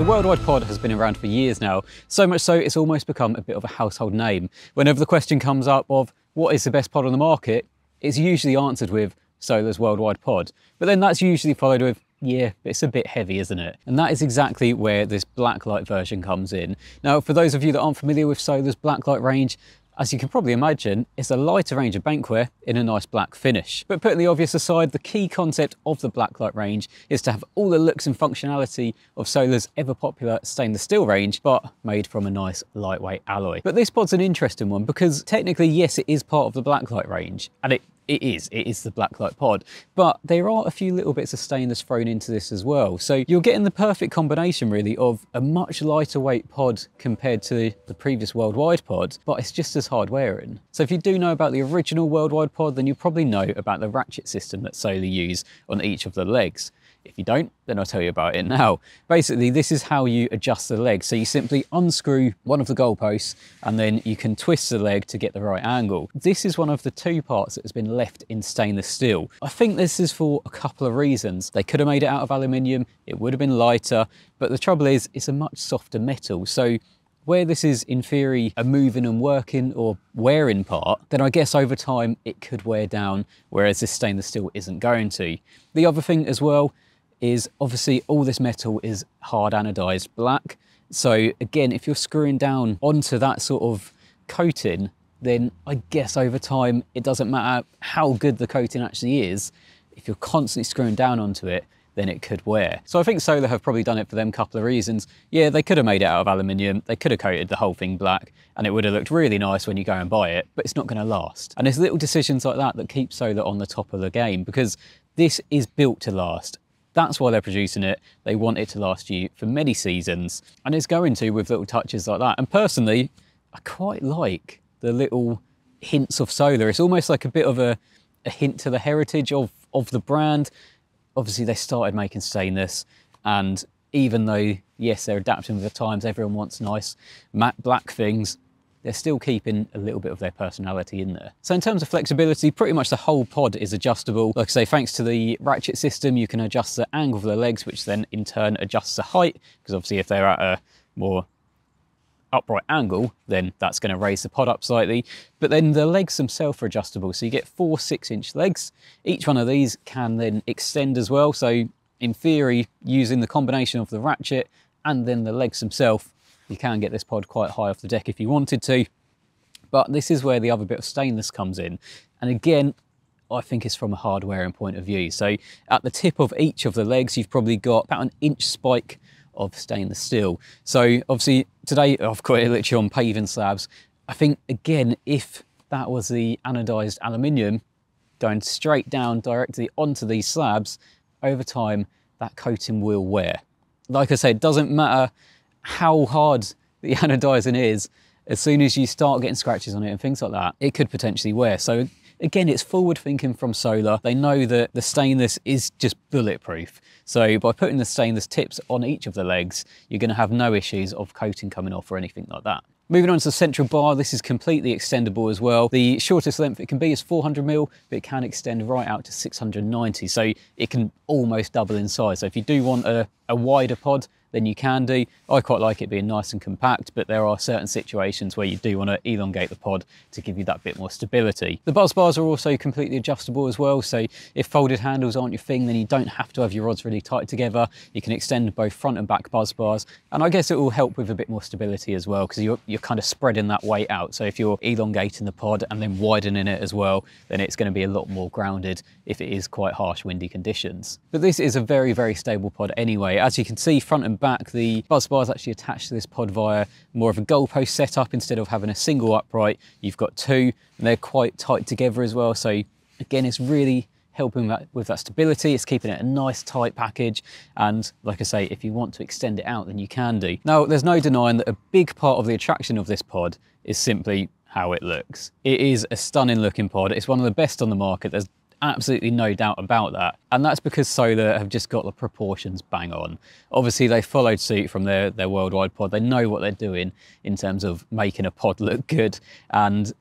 The worldwide pod has been around for years now, so much so it's almost become a bit of a household name. Whenever the question comes up of what is the best pod on the market, it's usually answered with Solar's worldwide pod. But then that's usually followed with, yeah, it's a bit heavy, isn't it? And that is exactly where this BlackLite version comes in. Now, for those of you that aren't familiar with Solar's BlackLite range, as you can probably imagine, it's a lighter range of bankware in a nice black finish. But putting the obvious aside, the key concept of the BlackLite range is to have all the looks and functionality of Solar's ever popular stainless steel range, but made from a nice lightweight alloy. But this pod's an interesting one because technically, yes, it is part of the BlackLite range, and it is the BlackLite pod, but there are a few little bits of stainless thrown into this as well. So you're getting the perfect combination really of a much lighter weight pod compared to the previous worldwide pod, but it's just as hard wearing. So if you do know about the original worldwide pod, then you probably know about the ratchet system that Solar use on each of the legs. If you don't, then I'll tell you about it now. Basically, this is how you adjust the leg. So you simply unscrew one of the goalposts and then you can twist the leg to get the right angle. This is one of the two parts that has been left in stainless steel. I think this is for a couple of reasons. They could have made it out of aluminium, it would have been lighter, but the trouble is it's a much softer metal. So where this is in theory a moving and working or wearing part, then I guess over time it could wear down, whereas this stainless steel isn't going to. The other thing as well is obviously all this metal is hard anodized black. So again, if you're screwing down onto that sort of coating, then I guess over time, it doesn't matter how good the coating actually is. If you're constantly screwing down onto it, then it could wear. So I think Solar have probably done it for them couple of reasons. Yeah, they could have made it out of aluminium, they could have coated the whole thing black, and it would have looked really nice when you go and buy it, but it's not gonna last. And there's little decisions like that that keep Solar on the top of the game, because this is built to last. That's why they're producing it. They want it to last you for many seasons, and it's going to with little touches like that. And personally, I quite like the little hints of Solar. It's almost like a bit of a hint to the heritage of the brand. Obviously, they started making stainless, and even though, yes, they're adapting with the times, everyone wants nice matte black things, they're still keeping a little bit of their personality in there. So in terms of flexibility, pretty much the whole pod is adjustable. Like I say, thanks to the ratchet system, you can adjust the angle of the legs, which then in turn adjusts the height, because obviously if they're at a more upright angle, then that's going to raise the pod up slightly. But then the legs themselves are adjustable. So you get 4 6-inch legs. Each one of these can then extend as well. So in theory, using the combination of the ratchet and then the legs themselves, you can get this pod quite high off the deck if you wanted to. But this is where the other bit of stainless comes in. And again, I think it's from a hard wearing point of view. So at the tip of each of the legs, you've probably got about an inch spike of stainless steel. So obviously today I've got it literally on paving slabs. I think again, if that was the anodized aluminium going straight down directly onto these slabs, over time that coating will wear. Like I said, it doesn't matter how hard the anodizing is, as soon as you start getting scratches on it and things like that, it could potentially wear. So again, it's forward thinking from Solar. They know that the stainless is just bulletproof. So by putting the stainless tips on each of the legs, you're going to have no issues of coating coming off or anything like that. Moving on to the central bar, this is completely extendable as well. The shortest length it can be is 400mm, but it can extend right out to 690. So it can almost double in size. So if you do want a wider pod, then you can do. I quite like it being nice and compact, but there are certain situations where you do want to elongate the pod to give you that bit more stability. The buzz bars are also completely adjustable as well, so if folded handles aren't your thing, then you don't have to have your rods really tight together. You can extend both front and back buzz bars, and I guess it will help with a bit more stability as well, because you're kind of spreading that weight out. So if you're elongating the pod and then widening it as well, then it's going to be a lot more grounded if it is quite harsh windy conditions. But this is a very, very stable pod anyway. As you can see, front and back, the buzz bar is actually attached to this pod via more of a goalpost setup. Instead of having a single upright, you've got two, and they're quite tight together as well. So again, it's really helping with that stability. It's keeping it a nice tight package. And like I say, if you want to extend it out, then you can do. Now, there's no denying that a big part of the attraction of this pod is simply how it looks. It is a stunning looking pod. It's one of the best on the market. There's absolutely no doubt about that. And that's because Solar have just got the proportions bang on. Obviously, they followed suit from their worldwide pod. They know what they're doing in terms of making a pod look good. And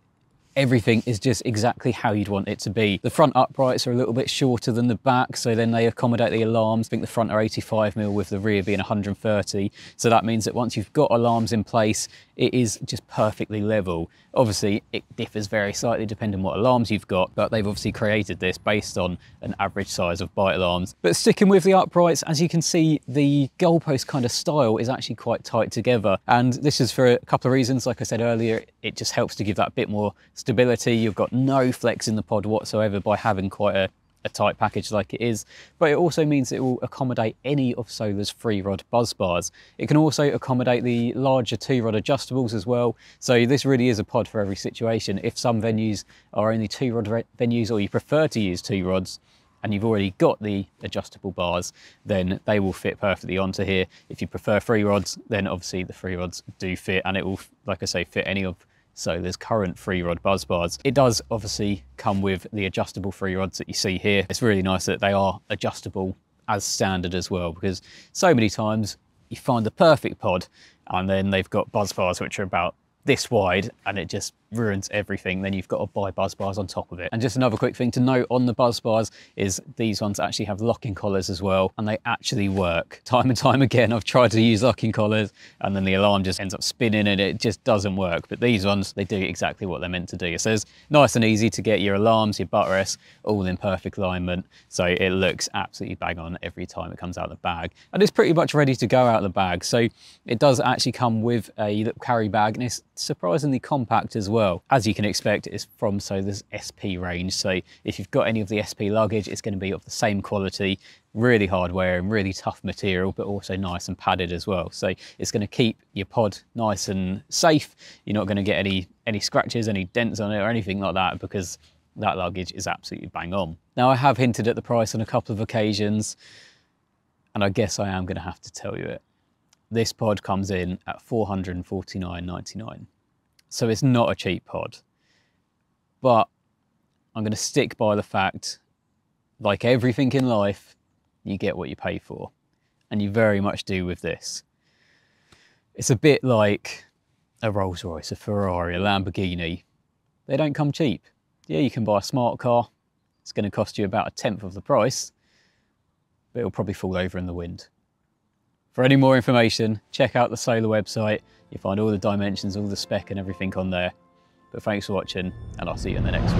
Everything is just exactly how you'd want it to be. The front uprights are a little bit shorter than the back, so then they accommodate the alarms. I think the front are 85mm with the rear being 130. So that means that once you've got alarms in place, it is just perfectly level. Obviously, it differs very slightly depending on what alarms you've got, but they've obviously created this based on an average size of bite alarms. But sticking with the uprights, as you can see, the goalpost kind of style is actually quite tight together. And this is for a couple of reasons. Like I said earlier, it just helps to give that bit more stability. You've got no flex in the pod whatsoever by having quite a tight package like it is, but it also means it will accommodate any of Solar's 3-rod buzz bars. It can also accommodate the larger 2-rod adjustables as well, so this really is a pod for every situation. If some venues are only 2-rod venues, or you prefer to use 2 rods, and you've already got the adjustable bars, then they will fit perfectly onto here. If you prefer 3 rods, then obviously the 3 rods do fit, and it will, like I say, fit any of Solar's current 3-rod buzz bars. It does obviously come with the adjustable 3 rods that you see here. It's really nice that they are adjustable as standard as well, because so many times you find the perfect pod and then they've got buzz bars which are about this wide and it just ruins everything. Then you've got to buy buzz bars on top of it. And just another quick thing to note on the buzz bars is these ones actually have locking collars as well, and they actually work. Time and time again I've tried to use locking collars and then the alarm just ends up spinning and it just doesn't work. But these ones, they do exactly what they're meant to do. So it's nice and easy to get your alarms, your buttress, all in perfect alignment. So it looks absolutely bang on every time it comes out of the bag. And it's pretty much ready to go out of the bag. So it does actually come with a little carry bag, and it's surprisingly compact as well. As you can expect, it's from Solar's SP range, so if you've got any of the SP luggage, it's going to be of the same quality, really hard wearing, really tough material, but also nice and padded as well. So it's going to keep your pod nice and safe. You're not going to get any scratches, any dents on it or anything like that, because that luggage is absolutely bang on. Now, I have hinted at the price on a couple of occasions, and I guess I am going to have to tell you it. This pod comes in at $449.99. So it's not a cheap pod, but I'm going to stick by the fact, like everything in life, you get what you pay for, and you very much do with this. It's a bit like a Rolls Royce, a Ferrari, a Lamborghini. They don't come cheap. Yeah, you can buy a smart car. It's going to cost you about 1/10 of the price, but it'll probably fall over in the wind. For any more information, check out the Solar website. You find all the dimensions, all the spec and everything on there. But thanks for watching, and I'll see you in the next one.